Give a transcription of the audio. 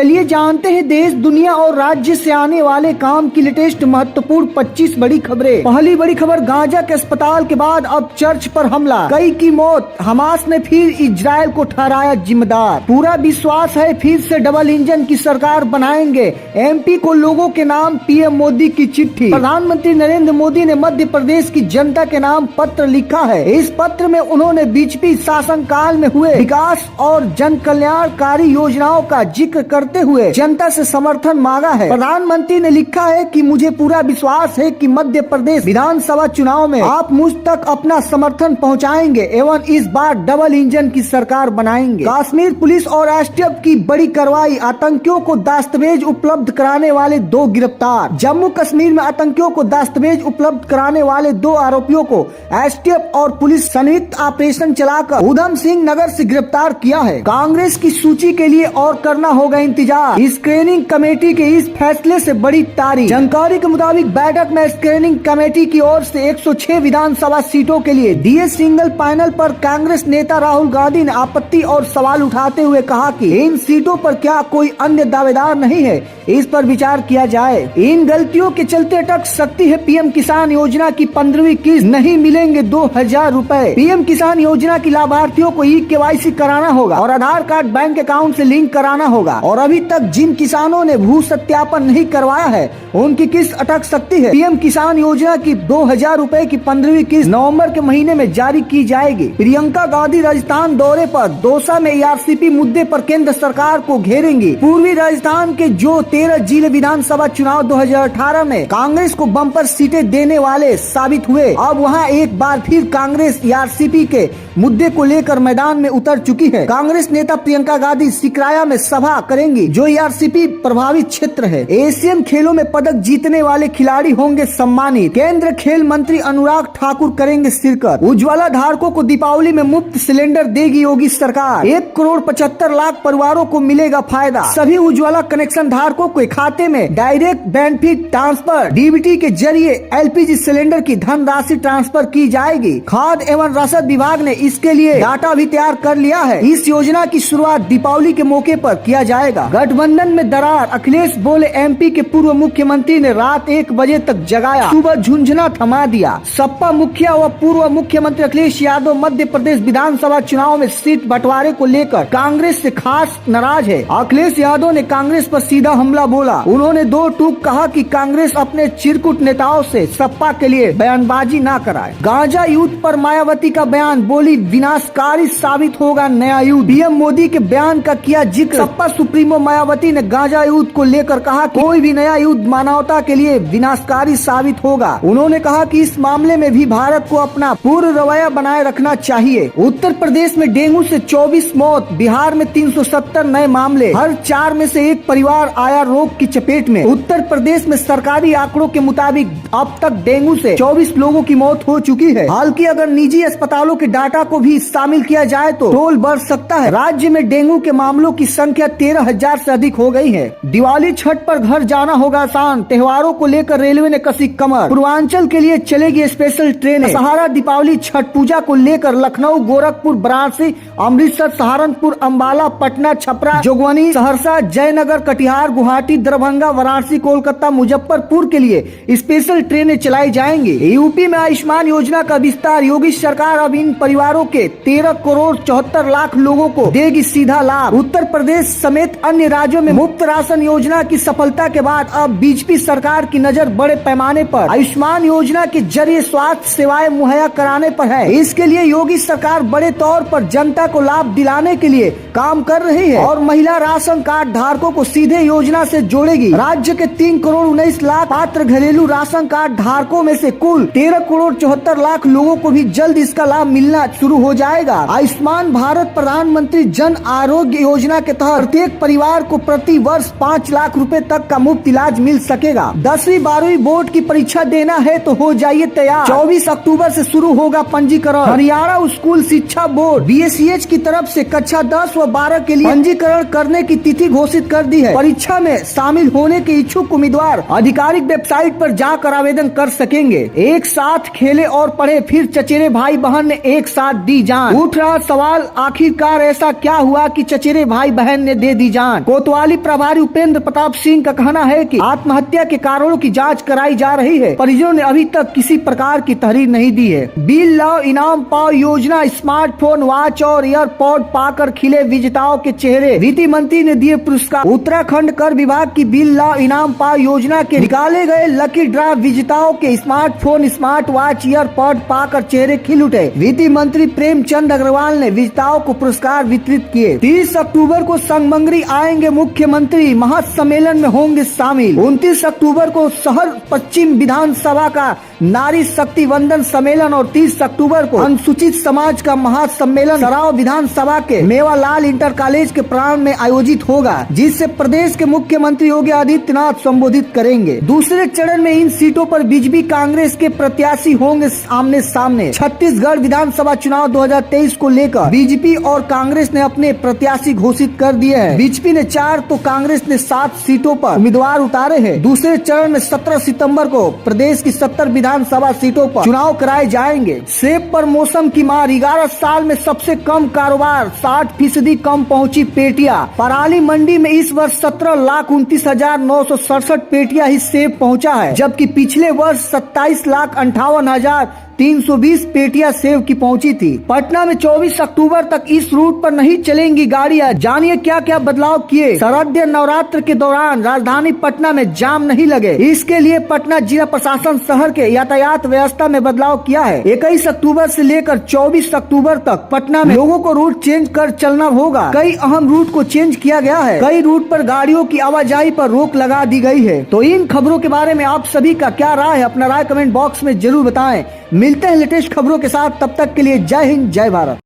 चलिए जानते हैं देश दुनिया और राज्य से आने वाले काम की लेटेस्ट महत्वपूर्ण 25 बड़ी खबरें। पहली बड़ी खबर, गाजा के अस्पताल के बाद अब चर्च पर हमला, कई की मौत, हमास ने फिर इजरायल को ठहराया जिम्मेदार। पूरा विश्वास है फिर से डबल इंजन की सरकार बनाएंगे, एमपी को लोगों के नाम पीएम मोदी की चिट्ठी। प्रधानमंत्री नरेंद्र मोदी ने मध्य प्रदेश की जनता के नाम पत्र लिखा है। इस पत्र में उन्होंने बीजेपी शासनकाल में हुए विकास और जन कल्याणकारी योजनाओं का जिक्र करते हुए जनता से समर्थन मांगा है। प्रधानमंत्री ने लिखा है कि मुझे पूरा विश्वास है कि मध्य प्रदेश विधानसभा चुनाव में आप मुझ तक अपना समर्थन पहुंचाएंगे एवं इस बार डबल इंजन की सरकार बनाएंगे। कश्मीर पुलिस और एसटीएफ की बड़ी कार्रवाई, आतंकियों को दस्तावेज उपलब्ध कराने वाले 2 गिरफ्तार। जम्मू कश्मीर में आतंकियों को दस्तावेज उपलब्ध कराने वाले 2 आरोपियों को एसटीएफ और पुलिस संयुक्त ऑपरेशन चलाकर उधम सिंह नगर से गिरफ्तार किया है। कांग्रेस की सूची के लिए और करना होगा इंतजार, स्क्रीनिंग कमेटी के इस फैसले से बड़ी तारीफ। जानकारी के मुताबिक बैठक में स्क्रीनिंग कमेटी की ओर से 106 विधानसभा सीटों के लिए दिए सिंगल पैनल पर कांग्रेस नेता राहुल गांधी ने आपत्ति और सवाल उठाते हुए कहा कि इन सीटों पर क्या कोई अन्य दावेदार नहीं है, इस पर विचार किया जाए। इन गलतियों के चलते अटक सकती है पीएम किसान योजना की 15वीं किस्त, नहीं मिलेंगे 2000 रूपए। पीएम किसान योजना की लाभार्थियों को ई-केवाईसी कराना होगा और आधार कार्ड बैंक अकाउंट से लिंक कराना होगा और अभी तक जिन किसानों ने भू सत्यापन नहीं करवाया है उनकी किस्त अटक सकती है। पीएम किसान योजना की 2000 रूपए की 15वीं किस्त नवंबर के महीने में जारी की जाएगी। प्रियंका गांधी राजस्थान दौरे पर, दौसा में ईआरसीपी मुद्दे पर केंद्र सरकार को घेरेंगी। पूर्वी राजस्थान के जो 13 जिले विधानसभा चुनाव 2018 में कांग्रेस को बम्पर सीटें देने वाले साबित हुए, अब वहां एक बार फिर कांग्रेस ईआरसीपी के मुद्दे को लेकर मैदान में उतर चुकी है। कांग्रेस नेता प्रियंका गांधी सिकराया में सभा करेंगी जो ईआरसीपी प्रभावित क्षेत्र है। एशियन खेलों में पदक जीतने वाले खिलाड़ी होंगे सम्मानित, केंद्र खेल मंत्री अनुराग ठाकुर करेंगे शिरकत। उज्ज्वला धारकों को दीपावली में मुफ्त सिलेंडर देगी योगी सरकार, 1,75,00,000 परिवारों को मिलेगा फायदा। सभी उज्ज्वला कनेक्शन धारकों के खाते में डायरेक्ट बेनिफिट ट्रांसफर डीबीटी के जरिए एलपीजी सिलेंडर की धनराशि ट्रांसफर की जाएगी। खाद्य एवं रसद विभाग ने इसके लिए डाटा भी तैयार कर लिया है। इस योजना की शुरुआत दीपावली के मौके पर किया जाएगा। गठबंधन में दरार, अखिलेश बोले एमपी के पूर्व मुख्यमंत्री ने रात 1 बजे तक जगाया, सुबह झुंझुना थमा दिया। सपा मुखिया व पूर्व मुख्यमंत्री अखिलेश यादव मध्य प्रदेश विधानसभा चुनाव में सीट बंटवारे को लेकर कांग्रेस से खास नाराज है। अखिलेश यादव ने कांग्रेस पर सीधा हमला बोला। उन्होंने 2 टूक कहा कि कांग्रेस अपने चिरकुट नेताओं से सपा के लिए बयानबाजी न कराए। गांजा युद्ध पर मायावती का बयान, बोली विनाशकारी साबित होगा नया युद्ध। पीएम मोदी के बयान का किया जिक्र। सपा सुप्रीमो मायावती ने गांजा युद्ध को लेकर कहा कोई भी नया युद्ध मानवता के लिए विनाशकारी साबित होगा। उन्होंने कहा कि इस मामले में भी भारत को अपना पूर्ण रवैया बनाए रखना चाहिए। उत्तर प्रदेश में डेंगू से 24 मौत, बिहार में 370 नए मामले, हर 4 में से 1 परिवार आया रोग की चपेट में। उत्तर प्रदेश में सरकारी आंकड़ों के मुताबिक अब तक डेंगू से 24 लोगों की मौत हो चुकी है। हालांकि अगर निजी अस्पतालों के डाटा को भी शामिल किया जाए तो टोल बढ़ सकता है। राज्य में डेंगू के मामलों की संख्या 13,000 से अधिक हो गई है। दिवाली छठ पर घर जाना होगा आसान, त्योहारों को लेकर रेलवे ने कसी कमर, पूर्वांचल के लिए चलेगी स्पेशल ट्रेनें। सहारा दीपावली छठ पूजा को लेकर लखनऊ, गोरखपुर, वाराणसी, अमृतसर, सहारनपुर, अंबाला, पटना, छपरा, जोगबनी, सहरसा, जयनगर, कटिहार, गुवाहाटी, दरभंगा, वाराणसी, कोलकाता, मुजफ्फरपुर के लिए स्पेशल ट्रेनें चलाई जाएंगी। यूपी में आयुष्मान योजना का विस्तार, योगी सरकार अब इन परिवारों के 13,74,00,000 लोगों को देगी सीधा लाभ। उत्तर प्रदेश समेत अन्य राज्यों में मुफ्त राशन योजना की सफलता के बाद अब बीजेपी सरकार की नजर बड़े पैमाने पर आयुष्मान योजना के जरिए स्वास्थ्य सेवाएं मुहैया कराने पर है। इसके लिए योगी सरकार बड़े तौर पर जनता को लाभ दिलाने के लिए काम कर रही है और महिला राशन कार्ड धारकों को सीधे योजना से जोड़ेगी। राज्य के 3,19,00,000 पात्र घरेलू राशन कार्ड धारकों में से कुल 13,74,00,000 लोगों को भी जल्द इसका लाभ मिलना शुरू हो जाएगा। आयुष्मान भारत प्रधानमंत्री जन आरोग्य योजना के तहत प्रत्येक परिवार को प्रति वर्ष 5 लाख रुपए तक का मुफ्त इलाज मिल सकेगा। 10वीं 12वीं बोर्ड की परीक्षा देना है तो हो जाइए तैयार, 24 अक्टूबर से शुरू होगा पंजीकरण। हरियाणा स्कूल शिक्षा बोर्ड बीएससीएच की तरफ से कक्षा 10 व 12 के लिए पंजीकरण करने की तिथि घोषित कर दी है। परीक्षा में शामिल होने के इच्छुक उम्मीदवार आधिकारिक वेबसाइट पर जाकर आवेदन कर सकेंगे। एक साथ खेले और पढ़े, फिर चचेरे भाई बहन ने एक साथ दी जान। उठ रहा सवाल, आखिरकार ऐसा क्या हुआ कि चचेरे भाई बहन ने दे दी जान? दौरान कोतवाली प्रभारी उपेंद्र प्रताप सिंह का कहना है कि आत्महत्या के कारणों की जांच कराई जा रही है। परिजनों ने अभी तक किसी प्रकार की तहरीर नहीं दी है। बिल लाओ इनाम पाओ योजना स्मार्टफोन, वॉच और एयरपॉड पाकर खिले विजेताओं के चेहरे, वित्त मंत्री ने दिए पुरस्कार। उत्तराखंड कर विभाग की बिल लाओ इनाम पाओ योजना के निकाले गए लकी ड्रा विजेताओं के स्मार्टफोन, स्मार्ट वॉच, ईयरपॉड पाकर चेहरे खिल उठे। वित्त मंत्री प्रेमचंद अग्रवाल ने विजेताओं को पुरस्कार वितरित किए। 30 अक्टूबर को संगमंगरी आएंगे मुख्यमंत्री, महासम्मेलन में होंगे शामिल। 29 अक्टूबर को शहर पश्चिम विधानसभा का नारी शक्ति वंदन सम्मेलन और 30 अक्टूबर को अनुसूचित समाज का महासम्मेलन सराव विधानसभा के मेवालाल इंटर कॉलेज के प्रांगण में आयोजित होगा, जिससे प्रदेश के मुख्यमंत्री योगी आदित्यनाथ संबोधित करेंगे। दूसरे चरण में इन सीटों पर बीजेपी कांग्रेस के प्रत्याशी होंगे आमने सामने। छत्तीसगढ़ विधानसभा चुनाव 2023 को लेकर बीजेपी और कांग्रेस ने अपने प्रत्याशी घोषित कर दिए हैं। बीजेपी ने 4 तो कांग्रेस ने 7 सीटों पर उम्मीदवार उतारे हैं। दूसरे चरण में 17 सितंबर को प्रदेश की 70 विधानसभा सीटों पर चुनाव कराए जाएंगे। सेब पर मौसम की मार, 11 साल में सबसे कम कारोबार, 60% कम पहुंची पेटियां। पराली मंडी में इस वर्ष 17,29,967 पेटियां ही सेब पहुंचा है, जबकि पिछले वर्ष 27,58,320 पेटियां सेब की पहुंची थी। पटना में 24 अक्टूबर तक इस रूट पर नहीं चलेंगी गाड़ियां। जानिए क्या क्या बदलाव किए। शारदीय नवरात्र के दौरान राजधानी पटना में जाम नहीं लगे, इसके लिए पटना जिला प्रशासन शहर के यातायात व्यवस्था में बदलाव किया है। 21 अक्टूबर से लेकर 24 अक्टूबर तक पटना में लोगों को रूट चेंज कर चलना होगा। कई अहम रूट को चेंज किया गया है। कई रूट पर गाड़ियों की आवाजाही पर रोक लगा दी गई है। तो इन खबरों के बारे में आप सभी का क्या राय है, अपना राय कमेंट बॉक्स में जरूर बताएं। मिलते हैं लेटेस्ट खबरों के साथ, तब तक के लिए जय हिंद, जय भारत।